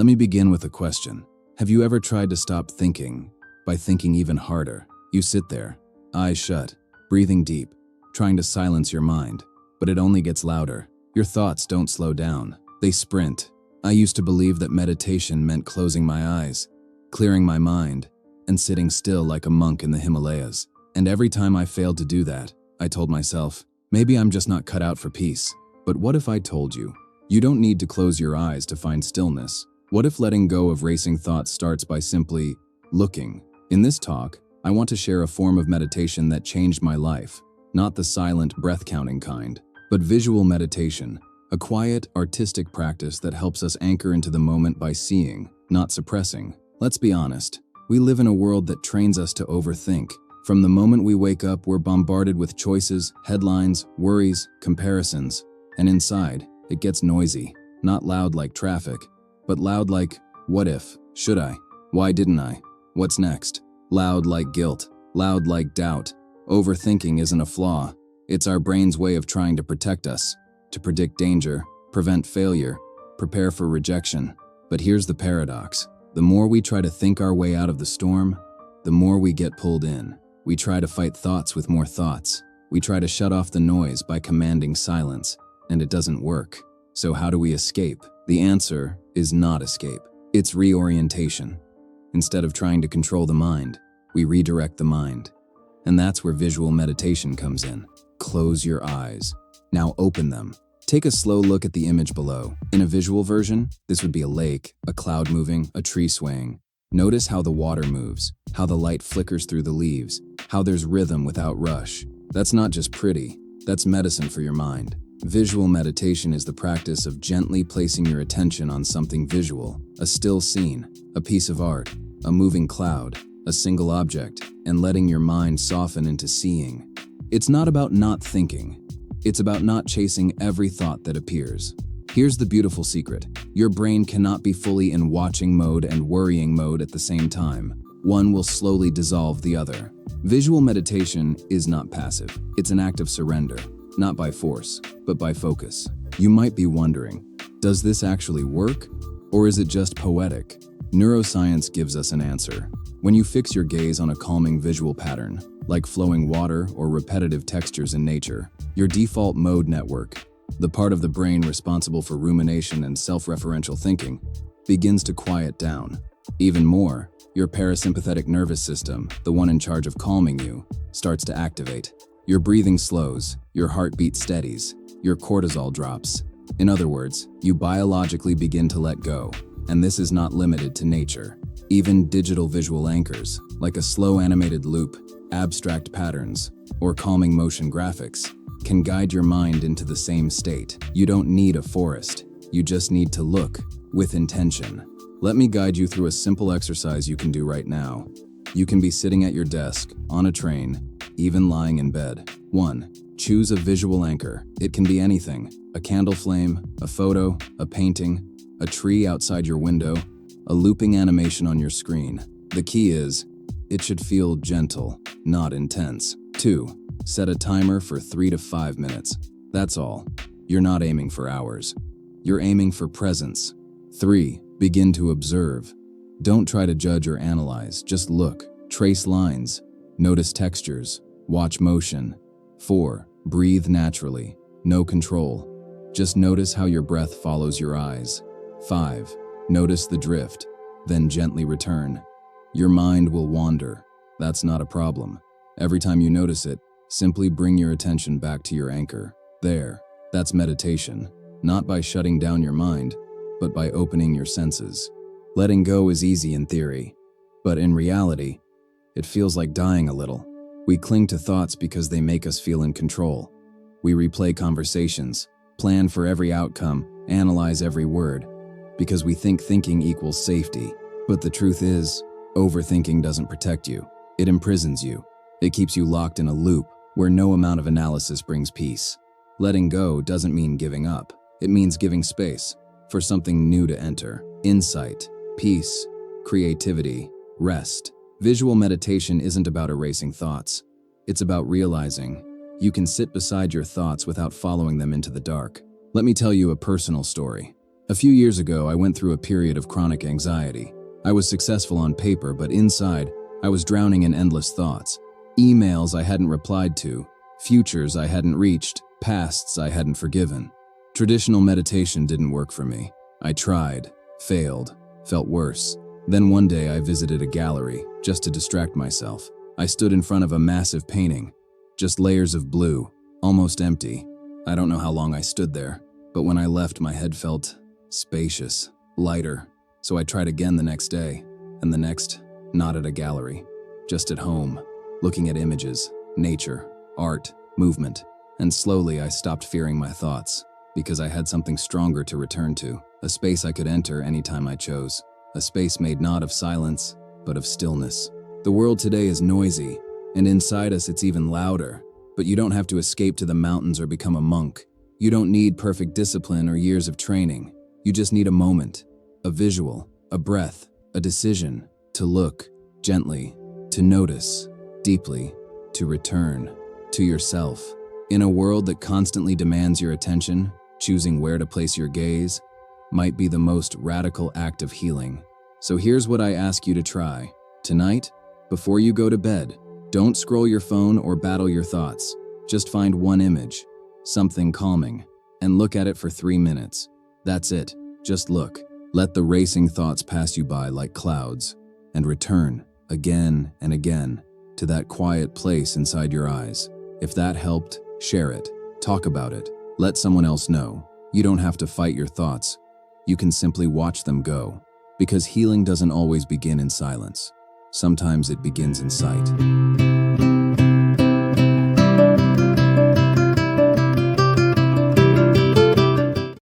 Let me begin with a question. Have you ever tried to stop thinking by thinking even harder? You sit there, eyes shut, breathing deep, trying to silence your mind, but it only gets louder. Your thoughts don't slow down, they sprint. I used to believe that meditation meant closing my eyes, clearing my mind, and sitting still like a monk in the Himalayas. And every time I failed to do that, I told myself, maybe I'm just not cut out for peace. But what if I told you, you don't need to close your eyes to find stillness? What if letting go of racing thoughts starts by simply looking? In this talk, I want to share a form of meditation that changed my life, not the silent breath-counting kind, but visual meditation, a quiet, artistic practice that helps us anchor into the moment by seeing, not suppressing. Let's be honest, we live in a world that trains us to overthink. From the moment we wake up, we're bombarded with choices, headlines, worries, comparisons, and inside, it gets noisy, not loud like traffic, but loud like, what if, should I, why didn't I, what's next? Loud like guilt, loud like doubt. Overthinking isn't a flaw, it's our brain's way of trying to protect us, to predict danger, prevent failure, prepare for rejection. But here's the paradox. The more we try to think our way out of the storm, the more we get pulled in. We try to fight thoughts with more thoughts. We try to shut off the noise by commanding silence, and it doesn't work. So how do we escape? The answer is not escape. It's reorientation. Instead of trying to control the mind, we redirect the mind. And that's where visual meditation comes in. Close your eyes. Now open them. Take a slow look at the image below. In a visual version, this would be a lake, a cloud moving, a tree swaying. Notice how the water moves, how the light flickers through the leaves, how there's rhythm without rush. That's not just pretty, that's medicine for your mind. Visual meditation is the practice of gently placing your attention on something visual, a still scene, a piece of art, a moving cloud, a single object, and letting your mind soften into seeing. It's not about not thinking. It's about not chasing every thought that appears. Here's the beautiful secret. Your brain cannot be fully in watching mode and worrying mode at the same time. One will slowly dissolve the other. Visual meditation is not passive. It's an act of surrender, not by force, but by focus. You might be wondering, does this actually work? Or is it just poetic? Neuroscience gives us an answer. When you fix your gaze on a calming visual pattern, like flowing water or repetitive textures in nature, your default mode network, the part of the brain responsible for rumination and self-referential thinking, begins to quiet down. Even more, your parasympathetic nervous system, the one in charge of calming you, starts to activate. Your breathing slows, your heartbeat steadies, your cortisol drops. In other words, you biologically begin to let go. And this is not limited to nature. Even digital visual anchors, like a slow animated loop, abstract patterns, or calming motion graphics, can guide your mind into the same state. You don't need a forest. You just need to look with intention. Let me guide you through a simple exercise you can do right now. You can be sitting at your desk, on a train, even lying in bed. 1. Choose a visual anchor. It can be anything. A candle flame, a photo, a painting, a tree outside your window, a looping animation on your screen. The key is, it should feel gentle, not intense. 2. Set a timer for 3 to 5 minutes. That's all. You're not aiming for hours. You're aiming for presence. 3. Begin to observe. Don't try to judge or analyze, just look. Trace lines. Notice textures. Watch motion. 4. Breathe naturally. No control. Just notice how your breath follows your eyes. 5. Notice the drift, then gently return. Your mind will wander. That's not a problem. Every time you notice it, simply bring your attention back to your anchor. There. That's meditation. Not by shutting down your mind, but by opening your senses. Letting go is easy in theory, but in reality, it feels like dying a little. We cling to thoughts because they make us feel in control. We replay conversations, plan for every outcome, analyze every word, because we think thinking equals safety. But the truth is, overthinking doesn't protect you. It imprisons you. It keeps you locked in a loop where no amount of analysis brings peace. Letting go doesn't mean giving up. It means giving space for something new to enter. Insight, peace, creativity, rest. Visual meditation isn't about erasing thoughts. It's about realizing you can sit beside your thoughts without following them into the dark. Let me tell you a personal story. A few years ago, I went through a period of chronic anxiety. I was successful on paper, but inside, I was drowning in endless thoughts. Emails I hadn't replied to, futures I hadn't reached, pasts I hadn't forgiven. Traditional meditation didn't work for me. I tried, failed, felt worse. Then one day I visited a gallery, just to distract myself. I stood in front of a massive painting, just layers of blue, almost empty. I don't know how long I stood there, but when I left, my head felt spacious, lighter. So I tried again the next day, and the next, not at a gallery, just at home, looking at images, nature, art, movement, and slowly I stopped fearing my thoughts, because I had something stronger to return to, a space I could enter anytime I chose, a space made not of silence, but of stillness. The world today is noisy, and inside us it's even louder, but you don't have to escape to the mountains or become a monk. You don't need perfect discipline or years of training. You just need a moment, a visual, a breath, a decision, to look gently, to notice deeply, to return to yourself. In a world that constantly demands your attention, choosing where to place your gaze might be the most radical act of healing. So here's what I ask you to try. Tonight, before you go to bed, don't scroll your phone or battle your thoughts. Just find one image, something calming, and look at it for 3 minutes. That's it. Just look. Let the racing thoughts pass you by like clouds, and return again and again to that quiet place inside your eyes. If that helped, share it. Talk about it. Let someone else know. You don't have to fight your thoughts. You can simply watch them go. Because healing doesn't always begin in silence. Sometimes it begins in sight.